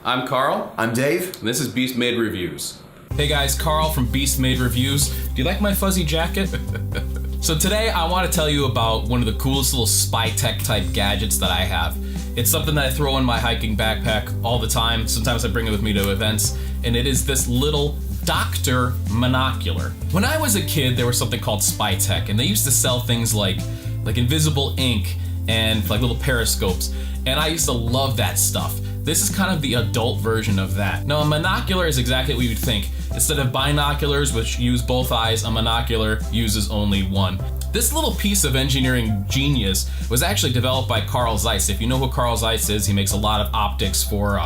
I'm Carl. I'm Dave. And this is Beast Made Reviews. Hey guys, Carl from Beast Made Reviews. Do you like my fuzzy jacket? So today I want to tell you about one of the coolest little spy tech type gadgets that I have. It's something that I throw in my hiking backpack all the time. Sometimes I bring it with me to events, and it is this little Docter Monocular. When I was a kid, there was something called spy tech, and they used to sell things like invisible ink and like little periscopes, and I used to love that stuff. This is kind of the adult version of that. Now, a monocular is exactly what you'd think. Instead of binoculars, which use both eyes, a monocular uses only one. This little piece of engineering genius was actually developed by Carl Zeiss. If you know who Carl Zeiss is, he makes a lot of optics for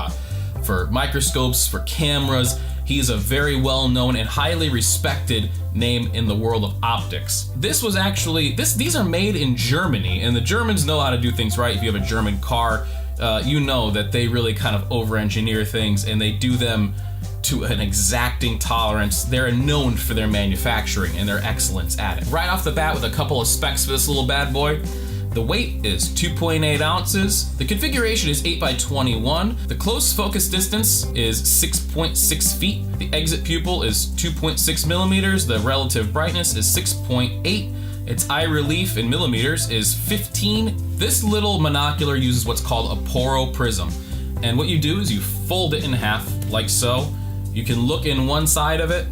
microscopes, for cameras. He's a very well-known and highly respected name in the world of optics. This was actually, these are made in Germany, and the Germans know how to do things right. If you have a German car, you know that they really kind of over-engineer things, and they do them to an exacting tolerance. They're known for their manufacturing and their excellence at it. Right off the bat, with a couple of specs for this little bad boy. The weight is 2.8 ounces. The configuration is 8 by 21. The close focus distance is 6.6 feet. The exit pupil is 2.6 millimeters. The relative brightness is 6.8. Its eye relief in millimeters is 15. This little monocular uses what's called a poro prism. And what you do is you fold it in half, like so. You can look in one side of it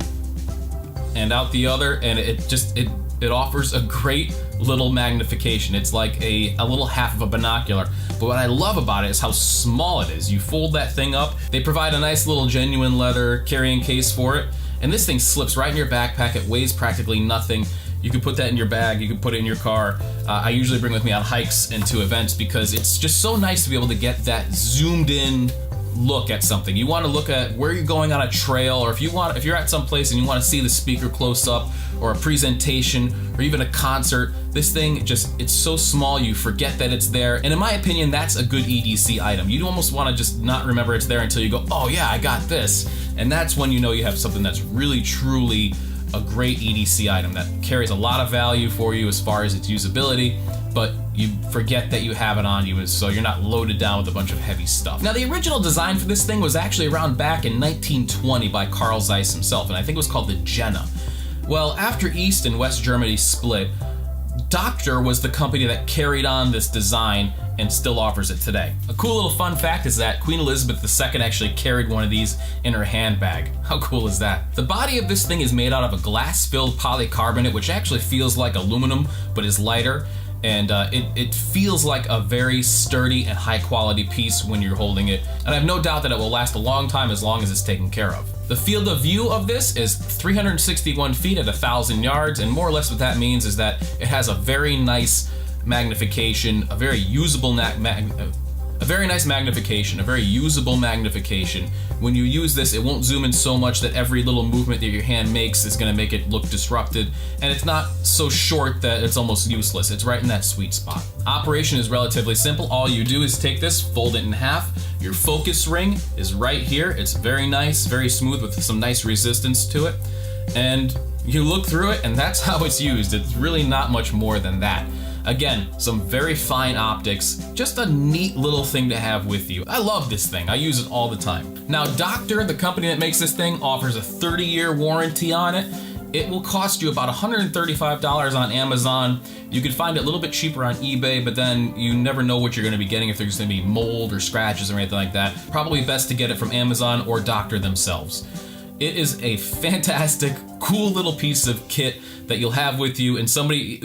and out the other, and it offers a great little magnification. It's like a little half of a binocular. But what I love about it is how small it is. You fold that thing up. They provide a nice little genuine leather carrying case for it. And this thing slips right in your backpack. It weighs practically nothing. You can put that in your bag, you can put it in your car. I usually bring it with me on hikes and to events because it's just so nice to be able to get that zoomed in look at something. You want to look at where you're going on a trail, or if you're at some place and you want to see the speaker close up, or a presentation, or even a concert. This thing it's so small you forget that it's there. And in my opinion, that's a good EDC item. You almost want to just not remember it's there until you go, oh yeah, I got this. And that's when you know you have something that's really truly a great EDC item that carries a lot of value for you as far as its usability, but you forget that you have it on you, so you're not loaded down with a bunch of heavy stuff. Now, the original design for this thing was actually around back in 1920 by Carl Zeiss himself, and I think it was called the Jena. Well, after East and West Germany split, Docter was the company that carried on this design and still offers it today. A cool little fun fact is that Queen Elizabeth II actually carried one of these in her handbag. How cool is that? The body of this thing is made out of a glass-filled polycarbonate, which actually feels like aluminum, but is lighter. And it feels like a very sturdy and high-quality piece when you're holding it. And I have no doubt that it will last a long time as long as it's taken care of. The field of view of this is 361 feet at 1,000 yards, and more or less what that means is that it has a very nice magnification, a very usable magnification. When you use this, it won't zoom in so much that every little movement that your hand makes is going to make it look disrupted, and it's not so short that it's almost useless. It's right in that sweet spot. Operation is relatively simple. All you do is take this, fold it in half. Your focus ring is right here. It's very nice, very smooth with some nice resistance to it, and you look through it, and that's how it's used. It's really not much more than that. Again, some very fine optics, just a neat little thing to have with you. I love this thing, I use it all the time. Now, Docter, the company that makes this thing, offers a 30-year warranty on it. It will cost you about $135 on Amazon. You could find it a little bit cheaper on eBay, but then you never know what you're gonna be getting, if there's gonna be mold or scratches or anything like that. Probably best to get it from Amazon or Docter themselves. It is a fantastic, cool little piece of kit that you'll have with you, and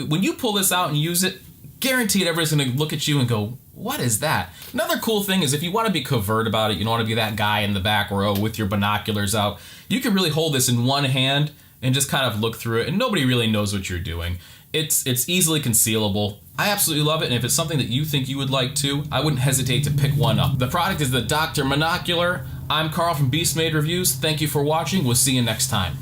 when you pull this out and use it, guaranteed everybody's gonna look at you and go, what is that? Another cool thing is if you wanna be covert about it, you don't wanna be that guy in the back row with your binoculars out, you can really hold this in one hand and just kind of look through it, and nobody really knows what you're doing. It's easily concealable. I absolutely love it, and if it's something that you think you would like too, I wouldn't hesitate to pick one up. The product is the Docter Monocular. I'm Carl from Beast Made Reviews. Thank you for watching. We'll see you next time.